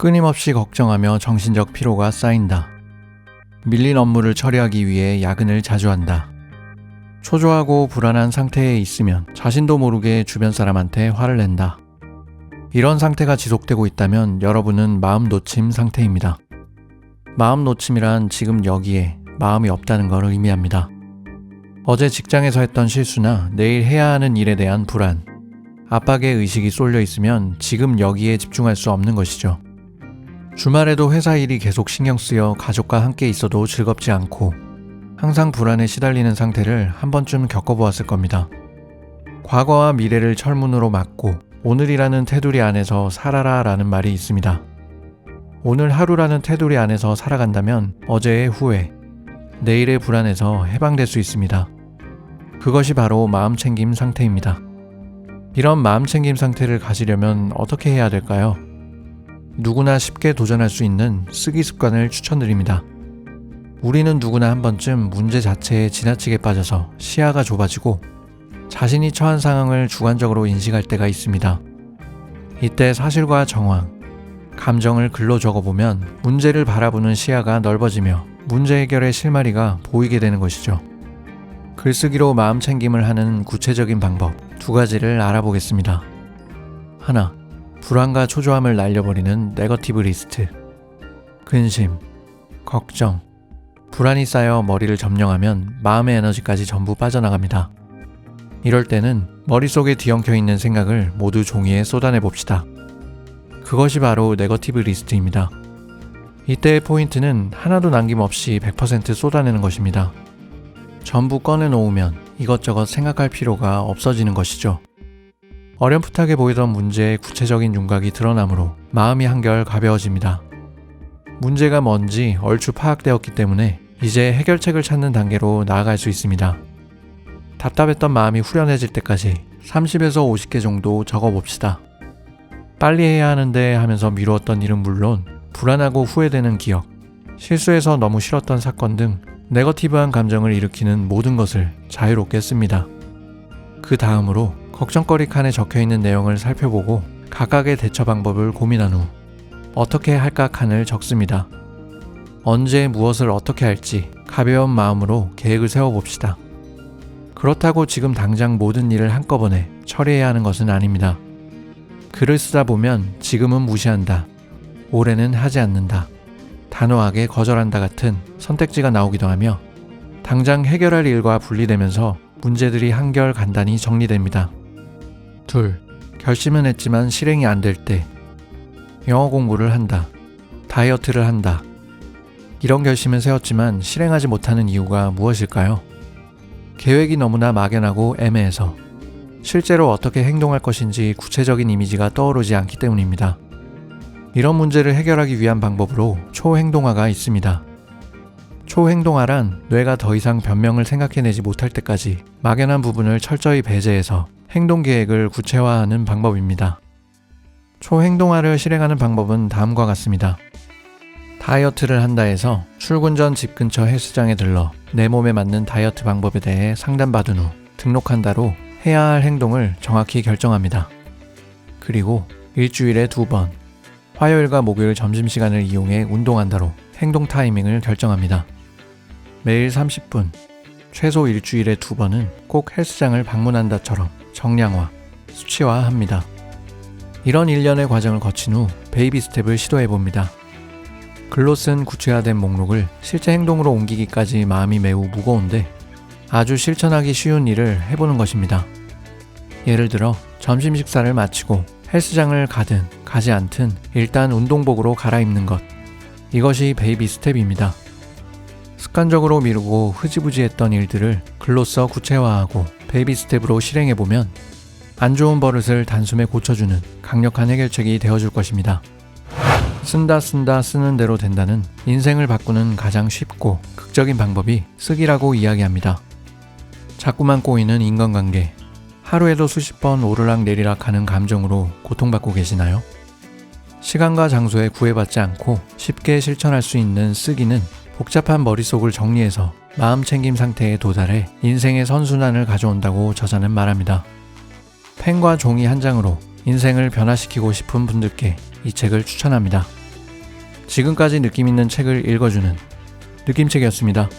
끊임없이 걱정하며 정신적 피로가 쌓인다. 밀린 업무를 처리하기 위해 야근을 자주 한다. 초조하고 불안한 상태에 있으면 자신도 모르게 주변 사람한테 화를 낸다. 이런 상태가 지속되고 있다면 여러분은 마음 놓침 상태입니다. 마음 놓침이란 지금 여기에 마음이 없다는 걸 의미합니다. 어제 직장에서 했던 실수나 내일 해야 하는 일에 대한 불안, 압박의 의식이 쏠려 있으면 지금 여기에 집중할 수 없는 것이죠. 주말에도 회사 일이 계속 신경 쓰여 가족과 함께 있어도 즐겁지 않고 항상 불안에 시달리는 상태를 한 번쯤 겪어보았을 겁니다. 과거와 미래를 철문으로 막고 오늘이라는 테두리 안에서 살아라 라는 말이 있습니다. 오늘 하루라는 테두리 안에서 살아간다면 어제의 후회, 내일의 불안에서 해방될 수 있습니다. 그것이 바로 마음챙김 상태입니다. 이런 마음챙김 상태를 가지려면 어떻게 해야 될까요? 누구나 쉽게 도전할 수 있는 쓰기 습관을 추천드립니다. 우리는 누구나 한 번쯤 문제 자체에 지나치게 빠져서 시야가 좁아지고 자신이 처한 상황을 주관적으로 인식할 때가 있습니다. 이때 사실과 정황, 감정을 글로 적어보면 문제를 바라보는 시야가 넓어지며 문제 해결의 실마리가 보이게 되는 것이죠. 글쓰기로 마음챙김을 하는 구체적인 방법 2가지를 알아보겠습니다. 하나, 불안과 초조함을 날려버리는 네거티브 리스트. 근심, 걱정, 불안이 쌓여 머리를 점령하면 마음의 에너지까지 전부 빠져나갑니다. 이럴 때는 머릿속에 뒤엉켜 있는 생각을 모두 종이에 쏟아내 봅시다. 그것이 바로 네거티브 리스트입니다. 이때의 포인트는 하나도 남김없이 100% 쏟아내는 것입니다. 전부 꺼내놓으면 이것저것 생각할 필요가 없어지는 것이죠. 어렴풋하게 보이던 문제의 구체적인 윤곽이 드러나므로 마음이 한결 가벼워집니다. 문제가 뭔지 얼추 파악되었기 때문에 이제 해결책을 찾는 단계로 나아갈 수 있습니다. 답답했던 마음이 후련해질 때까지 30에서 50개 정도 적어봅시다. 빨리 해야 하는데 하면서 미루었던 일은 물론 불안하고 후회되는 기억, 실수해서 너무 싫었던 사건 등 네거티브한 감정을 일으키는 모든 것을 자유롭게 씁니다. 그 다음으로 걱정거리 칸에 적혀있는 내용을 살펴보고 각각의 대처 방법을 고민한 후 어떻게 할까 칸을 적습니다. 언제 무엇을 어떻게 할지 가벼운 마음으로 계획을 세워봅시다. 그렇다고 지금 당장 모든 일을 한꺼번에 처리해야 하는 것은 아닙니다. 글을 쓰다 보면 지금은 무시한다, 올해는 하지 않는다, 단호하게 거절한다 같은 선택지가 나오기도 하며 당장 해결할 일과 분리되면서 문제들이 한결 간단히 정리됩니다. 2. 결심은 했지만 실행이 안 될 때. 영어 공부를 한다, 다이어트를 한다. 이런 결심은 세웠지만 실행하지 못하는 이유가 무엇일까요? 계획이 너무나 막연하고 애매해서 실제로 어떻게 행동할 것인지 구체적인 이미지가 떠오르지 않기 때문입니다. 이런 문제를 해결하기 위한 방법으로 초행동화가 있습니다. 초행동화란 뇌가 더 이상 변명을 생각해내지 못할 때까지 막연한 부분을 철저히 배제해서 행동 계획을 구체화하는 방법입니다. 초행동화를 실행하는 방법은 다음과 같습니다. 다이어트를 한다 해서 출근 전 집 근처 헬스장에 들러 내 몸에 맞는 다이어트 방법에 대해 상담받은 후 등록한다로 해야 할 행동을 정확히 결정합니다. 그리고 일주일에 2번, 화요일과 목요일 점심시간을 이용해 운동한다로 행동 타이밍을 결정합니다. 매일 30분, 최소 일주일에 2번은 꼭 헬스장을 방문한다처럼 정량화, 수치화합니다. 이런 일련의 과정을 거친 후 베이비 스텝을 시도해봅니다. 글로 쓴 구체화된 목록을 실제 행동으로 옮기기까지 마음이 매우 무거운데 아주 실천하기 쉬운 일을 해보는 것입니다. 예를 들어 점심 식사를 마치고 헬스장을 가든 가지 않든 일단 운동복으로 갈아입는 것. 이것이 베이비 스텝입니다. 습관적으로 미루고 흐지부지했던 일들을 글로써 구체화하고 베이비 스텝으로 실행해보면 안 좋은 버릇을 단숨에 고쳐주는 강력한 해결책이 되어줄 것입니다. 쓴다 쓰는 대로 된다는 인생을 바꾸는 가장 쉽고 극적인 방법이 쓰기라고 이야기합니다. 자꾸만 꼬이는 인간관계, 하루에도 수십 번 오르락내리락 하는 감정으로 고통받고 계시나요? 시간과 장소에 구애받지 않고 쉽게 실천할 수 있는 쓰기는 복잡한 머릿속을 정리해서 마음챙김 상태에 도달해 인생의 선순환을 가져온다고 저자는 말합니다. 펜과 종이 한 장으로 인생을 변화시키고 싶은 분들께 이 책을 추천합니다. 지금까지 느낌 있는 책을 읽어주는 느낌책이었습니다.